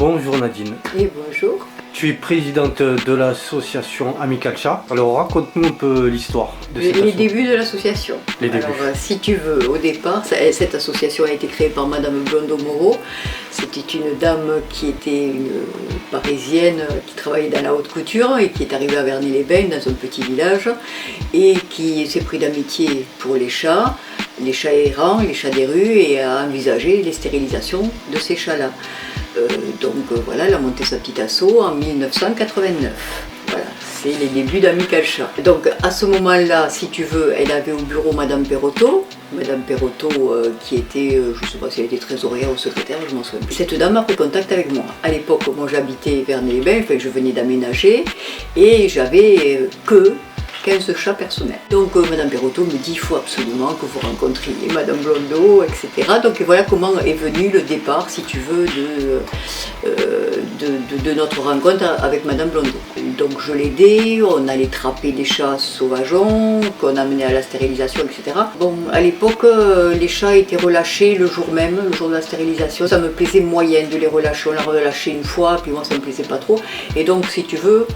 Bonjour Nadine. Et bonjour. Tu es présidente de l'association Amical Chat. Alors raconte-nous un peu l'histoire de cette Les association. débuts de l'association. Les débuts. Alors, si tu veux, au départ, cette association a été créée par Madame Blondeau-Moreau. C'était une dame qui était une parisienne qui travaillait dans la haute couture et qui est arrivée à Verny-les-Bains, dans un petit village, et qui s'est pris d'amitié pour les chats errants, les chats des rues, et a envisagé les stérilisations de ces chats-là. Voilà, elle a monté sa petite asso en 1989. Voilà, c'est les débuts d'Amical Chat. Donc à ce moment-là, si tu veux, elle avait au bureau Madame Perrotto. Madame Perrotto qui était, je ne sais pas si elle était trésorière ou secrétaire, je m'en souviens plus. Cette dame a pris contact avec moi. À l'époque, moi j'habitais Verny-les-Bains, enfin, je venais d'aménager et j'avais que 15 chats personnels. Donc Madame Perrotto me dit il faut absolument que vous rencontriez Madame Blondeau, etc. Donc voilà comment est venu le départ, si tu veux, de notre rencontre avec Madame Blondeau. Donc je l'aidais, on allait trapper des chats sauvageons, qu'on amenait à la stérilisation, etc. Bon, à l'époque, les chats étaient relâchés le jour même, le jour de la stérilisation. Ça me plaisait moyen de les relâcher. On l'a relâché une fois, puis moi ça me plaisait pas trop. Et donc si tu veux,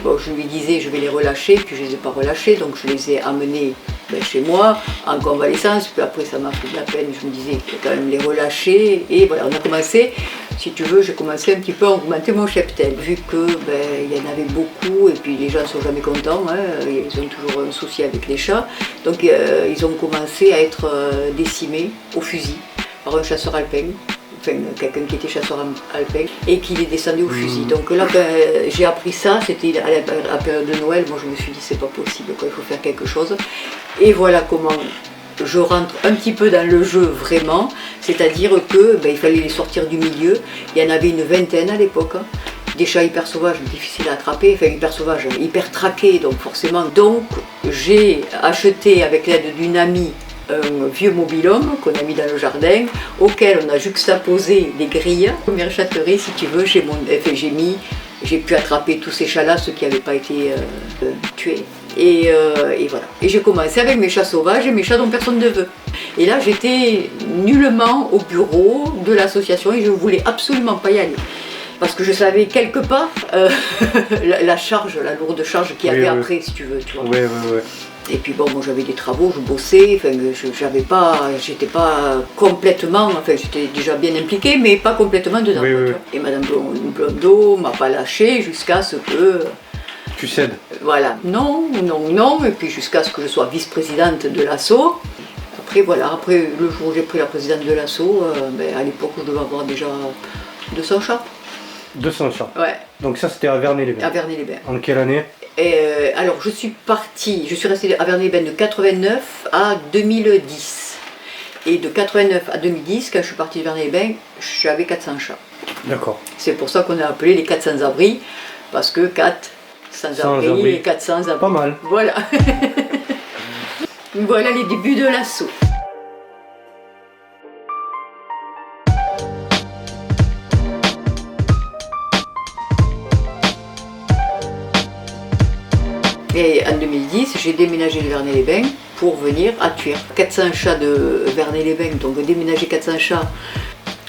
bon, je lui disais je vais les relâcher, puis je les ai pas relâchés, donc je les ai amenés chez moi en convalescence, puis après ça m'a fait de la peine, je me disais qu'il fallait quand même les relâcher, et voilà, on a commencé, si tu veux, j'ai commencé un petit peu à augmenter mon cheptel, vu que il y en avait beaucoup, et puis les gens ne sont jamais contents, hein, ils ont toujours un souci avec les chats, donc ils ont commencé à être décimés au fusil par un chasseur alpin. Enfin, quelqu'un qui était chasseur alpin et qui les descendait au fusil. Donc là, j'ai appris ça, c'était à la période de Noël. Moi, je me suis dit, c'est pas possible, quoi, il faut faire quelque chose. Et voilà comment je rentre un petit peu dans le jeu vraiment, c'est-à-dire que il fallait les sortir du milieu. Il y en avait une vingtaine à l'époque. Hein. Des chats hyper sauvages, difficiles à attraper, enfin hyper sauvages, hyper traqués, donc forcément. Donc, j'ai acheté avec l'aide d'une amie un vieux mobil-homme qu'on a mis dans le jardin, auquel on a juxtaposé des grilles. Première chatterie, si tu veux, j'ai pu attraper tous ces chats-là, ceux qui n'avaient pas été tués. Et voilà. Et j'ai commencé avec mes chats sauvages et mes chats dont personne ne veut. Et là, j'étais nullement au bureau de l'association et je ne voulais absolument pas y aller. Parce que je savais quelque part la lourde charge qu'il y avait après, si tu veux. Tu vois. Ouais. Et puis bon, moi j'avais des travaux, je bossais, enfin, j'étais pas complètement, enfin j'étais déjà bien impliquée, mais pas complètement dedans. Oui. Et Madame Blondeau m'a pas lâché jusqu'à ce que... Tu cèdes. Voilà, non, et puis jusqu'à ce que je sois vice-présidente de l'asso. Après le jour où j'ai pris la présidente de l'asso, à l'époque je devais avoir déjà 200 chats. 200 chats. Ouais. Donc ça c'était à Verny-les-Bains. À Verny-les-Bains. En quelle année? Alors je suis restée à Verny-les-Bains de 89 à 2010. Et de 89 à 2010, quand je suis partie de Verny-les-Bains, j'avais 400 chats. D'accord. C'est pour ça qu'on a appelé les 400 abris, parce que 400 abris et 400 abris. Pas mal. Voilà. Voilà les débuts de l'assaut. Et en 2010, j'ai déménagé de Verny-les-Bains pour venir à Thuir. 400 chats de Verny-les-Bains, donc déménager 400 chats,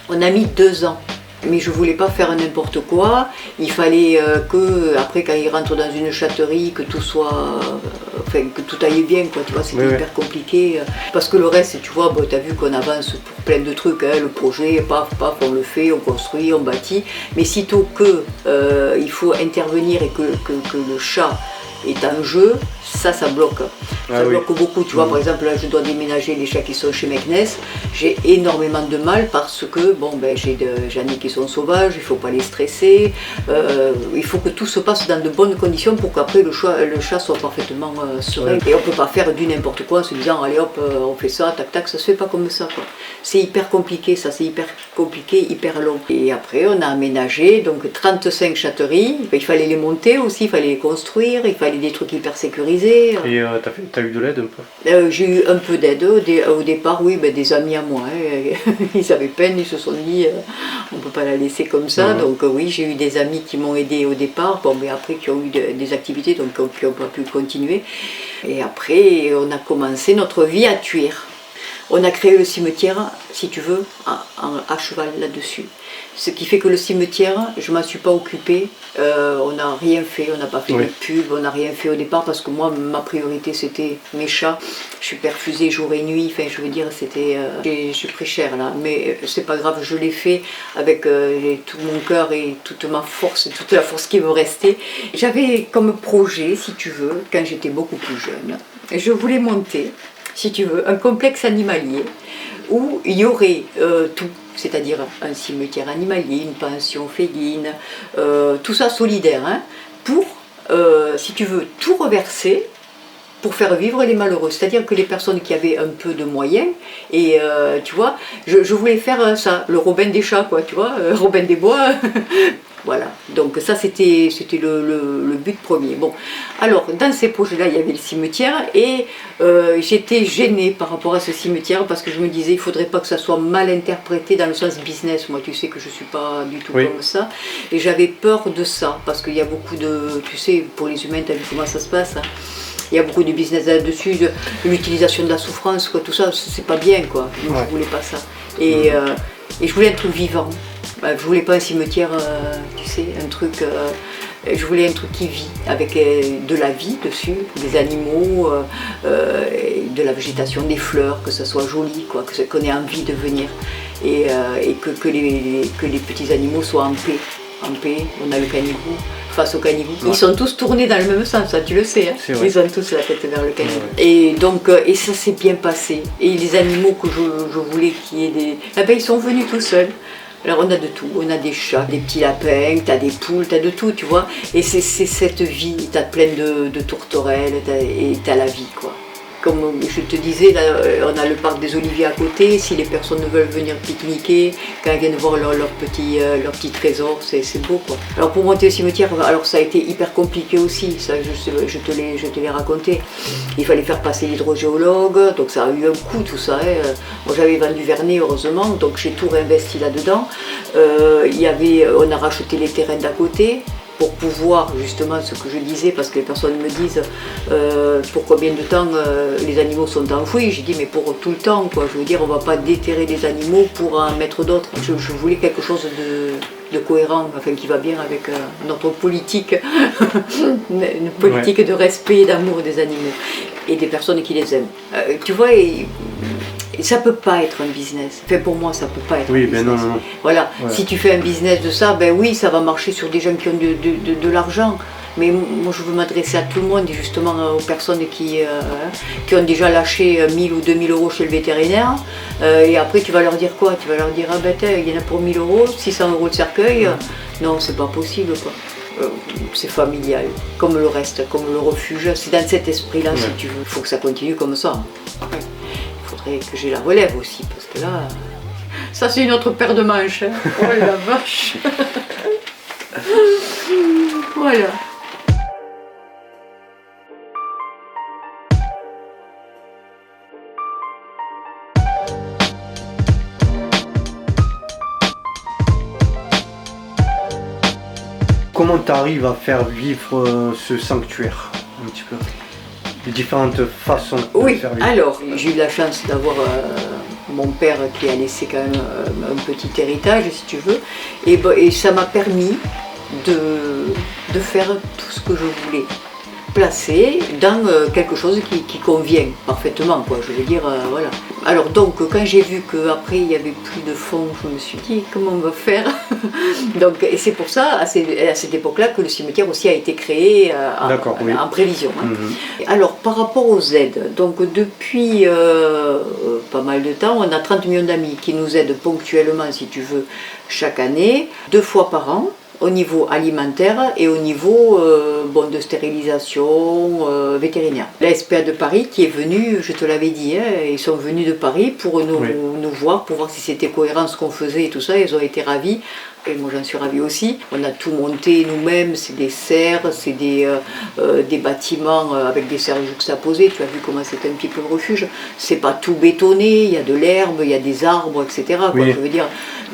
on a mis 2 ans. Mais je ne voulais pas faire n'importe quoi. Il fallait que, après, quand ils rentrent dans une chatterie, que tout soit... que tout aille bien, quoi, tu vois, c'était hyper compliqué. Parce que le reste, tu vois, tu as vu qu'on avance pour plein de trucs, hein, le projet, paf, on le fait, on construit, on bâtit. Mais sitôt que il faut intervenir et que le chat est en jeu, ça bloque. Ça bloque beaucoup, tu vois, par exemple, là je dois déménager les chats qui sont chez Meknes, j'ai énormément de mal parce que, j'en ai qui sont sauvages, il ne faut pas les stresser, il faut que tout se passe dans de bonnes conditions pour qu'après le chat soit parfaitement serein. Et on ne peut pas faire du n'importe quoi en se disant, allez hop, on fait ça, tac tac, ça se fait pas comme ça, quoi. C'est hyper compliqué, hyper long. Et après on a aménagé, donc 35 chatteries, il fallait les monter aussi, il fallait les construire, il fallait des trucs hyper sécurisés. Et t'as eu de l'aide un peu? J'ai eu un peu d'aide au départ, oui, des amis à moi. Hein. Ils avaient peine, ils se sont dit on ne peut pas la laisser comme ça. Donc oui, j'ai eu des amis qui m'ont aidé au départ, mais après qui ont eu des activités, donc qui n'ont pas pu continuer. Et après, on a commencé notre vie à Thuir. on a créé le cimetière, si tu veux, à cheval là-dessus. Ce qui fait que le cimetière, je ne m'en suis pas occupée, on n'a rien fait, on n'a pas fait de pub, on n'a rien fait au départ parce que moi, ma priorité c'était mes chats. Je suis perfusée jour et nuit, enfin je veux dire, c'était, j'ai pris cher là, mais c'est pas grave, je l'ai fait avec tout mon cœur et toute ma force, toute la force qui me restait. J'avais comme projet, si tu veux, quand j'étais beaucoup plus jeune, je voulais monter, si tu veux, un complexe animalier où il y aurait tout, c'est-à-dire un cimetière animalier, une pension féline, tout ça solidaire, hein, pour, si tu veux, tout reverser pour faire vivre les malheureux, c'est-à-dire que les personnes qui avaient un peu de moyens, et tu vois, je voulais faire ça, le Robin des chats, quoi, tu vois, Robin des bois, voilà, donc ça c'était le but premier. Bon, alors dans ces projets-là, il y avait le cimetière, et j'étais gênée par rapport à ce cimetière, parce que je me disais, il ne faudrait pas que ça soit mal interprété dans le sens business, moi tu sais que je ne suis pas du tout comme ça, et j'avais peur de ça, parce qu'il y a beaucoup de, tu sais, pour les humains, tu as vu comment ça se passe, hein. Il y a beaucoup de business là-dessus, de l'utilisation de la souffrance, quoi, tout ça, c'est pas bien, quoi. Moi, je voulais pas ça. Et je voulais un truc vivant. Je voulais pas un cimetière, tu sais, un truc. Je voulais un truc qui vit, avec de la vie dessus, des animaux, de la végétation, des fleurs, que ça soit joli, quoi, qu'on ait envie de venir. Et que les petits animaux soient en paix. En paix, on a le canigou. Face au canigou. Ils sont tous tournés dans le même sens, ça tu le sais, hein. Ils ont tous la tête vers le canigou. Et donc, et ça s'est bien passé. Et les animaux que je voulais qu'il y ait des... Eh ben, ils sont venus tout seuls. Alors on a de tout, on a des chats, des petits lapins, t'as des poules, t'as de tout, tu vois. Et c'est cette vie, t'as plein de tourterelles, et t'as la vie, quoi. Comme je te disais, là, on a le parc des Oliviers à côté. Si les personnes veulent venir pique-niquer, quand elles viennent voir leur petit trésor, c'est beau, quoi. Alors pour monter au cimetière, alors ça a été hyper compliqué aussi, ça je te l'ai raconté. Il fallait faire passer l'hydrogéologue, donc ça a eu un coût tout ça, hein. Moi j'avais vendu Vernet heureusement, donc j'ai tout réinvesti là-dedans. On a racheté les terrains d'à côté, pour pouvoir, justement, ce que je disais, parce que les personnes me disent pour combien de temps les animaux sont enfouis. J'ai dit, mais pour tout le temps, quoi. Je veux dire, on ne va pas déterrer des animaux pour en mettre d'autres. Je voulais quelque chose de cohérent, enfin, qui va bien avec notre politique, une politique de respect et d'amour des animaux et des personnes qui les aiment. Tu vois, ça peut pas être un business. Enfin, pour moi, ça peut pas être un business. Non. Voilà, si tu fais un business de ça, ben oui, ça va marcher sur des gens qui ont de l'argent. Mais moi, je veux m'adresser à tout le monde, et justement aux personnes qui ont déjà lâché 1000 ou 2000 euros chez le vétérinaire. Et après, tu vas leur dire quoi? Tu vas leur dire, ah ben il y en a pour 1000 euros, 600 euros de cercueil. Non, c'est pas possible, quoi. C'est familial, comme le reste, comme le refuge. C'est dans cet esprit-là, si tu veux. Il faut que ça continue comme ça. Que j'ai la relève aussi, parce que là, ça c'est une autre paire de manches, hein. Oh la vache. Voilà. Comment tu arrives à faire vivre ce sanctuaire un petit peu? Les différentes façons de faire vivre. Alors j'ai eu la chance d'avoir mon père qui a laissé quand même un petit héritage, si tu veux, et ça m'a permis de faire tout ce que je voulais, placer dans quelque chose qui convient parfaitement, quoi. Je veux dire, voilà. Alors donc quand j'ai vu qu'après il n'y avait plus de fonds, je me suis dit comment on va faire. Donc, et c'est pour ça, à cette époque-là, que le cimetière aussi a été créé en prévision, hein. Alors par rapport aux aides, donc depuis pas mal de temps, on a 30 millions d'amis qui nous aident ponctuellement, si tu veux, chaque année, 2 fois par an, au niveau alimentaire et au niveau de stérilisation vétérinaire. La SPA de Paris qui est venue, je te l'avais dit, hein, ils sont venus de Paris pour nous voir, pour voir si c'était cohérent ce qu'on faisait et tout ça, ils ont été ravis. et moi j'en suis ravie aussi. On a tout monté nous-mêmes, c'est des serres, c'est des bâtiments avec des serres juxtaposées. Tu as vu comment c'est un petit peu le refuge. C'est pas tout bétonné, il y a de l'herbe, il y a des arbres, etc. Quoi. Oui. Je veux dire,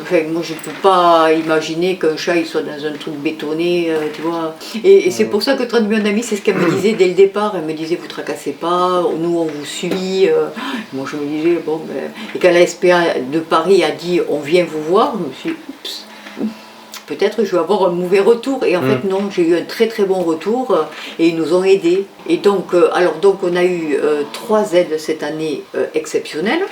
enfin, moi je peux pas imaginer qu'un chat il soit dans un truc bétonné, tu vois. Et c'est pour ça que 30 millions d'amis, c'est ce qu'elle me disait dès le départ. Elle me disait, vous tracassez pas, nous on vous suit. Moi je me disais, bon, ben... Et quand la SPA de Paris a dit, on vient vous voir, je me suis dit, oups, peut-être je vais avoir un mauvais retour. Et en fait non, j'ai eu un très très bon retour et ils nous ont aidés. Et donc, donc on a eu 3 aides cette année exceptionnelles.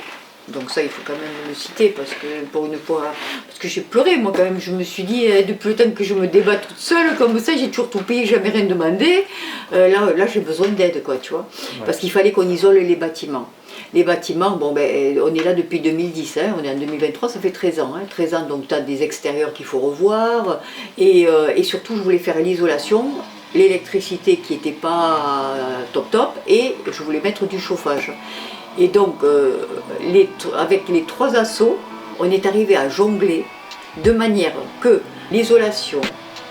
Donc ça, il faut quand même le citer parce que pour une fois, parce que j'ai pleuré moi quand même. Je me suis dit, depuis le temps que je me débat toute seule comme ça, j'ai toujours tout payé, jamais rien demandé. Là j'ai besoin d'aide, quoi, tu vois. Ouais. Parce qu'il fallait qu'on isole les bâtiments. Les bâtiments, bon, ben, on est là depuis 2010, hein, on est en 2023, ça fait 13 ans. Hein, 13 ans, donc tu as des extérieurs qu'il faut revoir. Et surtout, je voulais faire l'isolation, l'électricité qui n'était pas top, et je voulais mettre du chauffage. Et donc, avec les 3 assauts, on est arrivé à jongler de manière que l'isolation,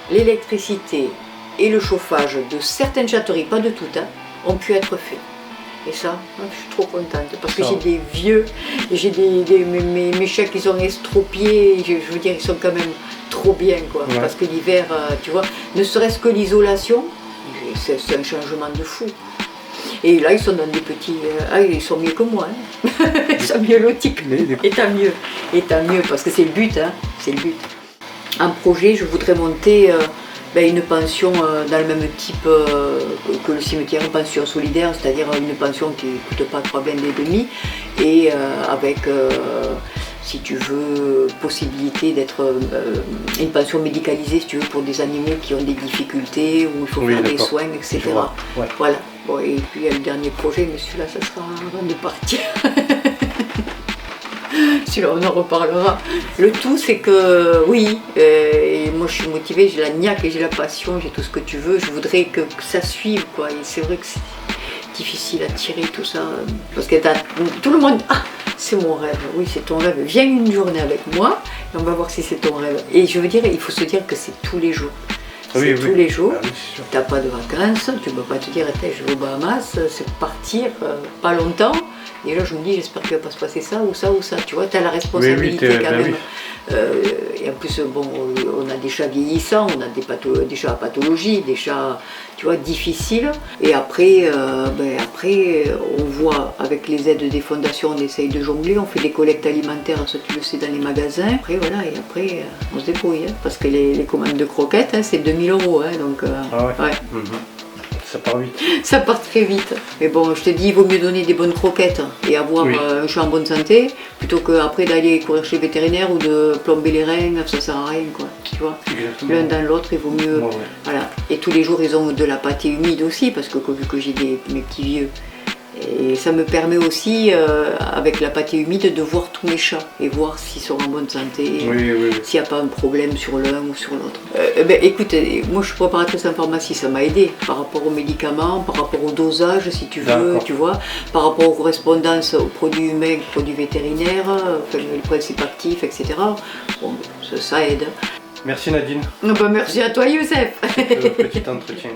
l'électricité et le chauffage de certaines châteries, pas de toutes, hein, ont pu être faits. Et ça, je suis trop contente parce que j'ai des vieux, j'ai mes chats qui sont estropiés, je veux dire, ils sont quand même trop bien, quoi. Ouais. Parce que l'hiver, tu vois, ne serait-ce que l'isolation, c'est un changement de fou. Et là, ils sont dans des petits... ils sont mieux que moi. Hein. Ils sont mieux lotis. Et tant mieux, parce que c'est le but. Hein. C'est le but. Un projet, je voudrais monter une pension dans le même type que le cimetière, une pension solidaire, c'est-à-dire une pension qui ne coûte pas 3 blindés et demi, et avec... si tu veux, possibilité d'être une pension médicalisée, si tu veux, pour des animaux qui ont des difficultés, où il faut faire des soins, etc. Ouais. Voilà. Bon, et puis il y a le dernier projet, mais celui-là, ça sera avant de partir. Celui-là, on en reparlera. Le tout, c'est que, oui, et moi je suis motivée, j'ai la niaque et j'ai la passion, j'ai tout ce que tu veux, je voudrais que ça suive, quoi. Et c'est vrai que c'est difficile à tirer tout ça, parce que tout le monde... Ah, c'est mon rêve, oui c'est ton rêve, viens une journée avec moi et on va voir si c'est ton rêve. Et je veux dire, il faut se dire que c'est tous les jours. C'est tous les jours, tu n'as pas de vacances, tu ne peux pas te dire je vais aux Bahamas, c'est partir pas longtemps. Et là je me dis j'espère qu'il ne va pas se passer ça ou ça ou ça, tu vois, tu as la responsabilité quand même. Et en plus, bon, on a des chats vieillissants, on a des chats à pathologie, des chats, tu vois, difficiles. Et après, on voit avec les aides des fondations, on essaye de jongler, on fait des collectes alimentaires, ça tu le sais, dans les magasins. Après, voilà, et après, on se débrouille, hein, parce que les commandes de croquettes, hein, c'est 2000 €, hein, donc, ouais. Ça part vite. Ça part très vite. Mais bon, je te dis, il vaut mieux donner des bonnes croquettes et avoir un chat en bonne santé, plutôt qu'après d'aller courir chez le vétérinaire ou de plomber les reins, ça sert à rien, quoi. Tu vois. L'un dans l'autre, il vaut mieux. Voilà. Et tous les jours, ils ont de la pâtée humide aussi, parce que vu que j'ai mes petits vieux. Et ça me permet aussi, avec la pâtée humide, de voir tous mes chats et voir s'ils sont en bonne santé, s'il n'y a pas un problème sur l'un ou sur l'autre. Écoute, moi je suis préparatrice en pharmacie, ça m'a aidé par rapport aux médicaments, par rapport au dosage, si tu veux, tu vois, par rapport aux correspondances aux produits humains, aux produits vétérinaires, enfin, les principes actifs, etc. Bon, ça aide. Merci Nadine. Merci à toi Youssef. Petit entretien.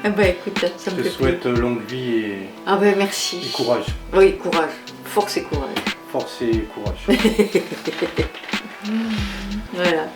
Écoute, ça me Je te souhaite longue vie et... merci. Et courage. Oui, courage. Force et courage. Force et courage. Voilà.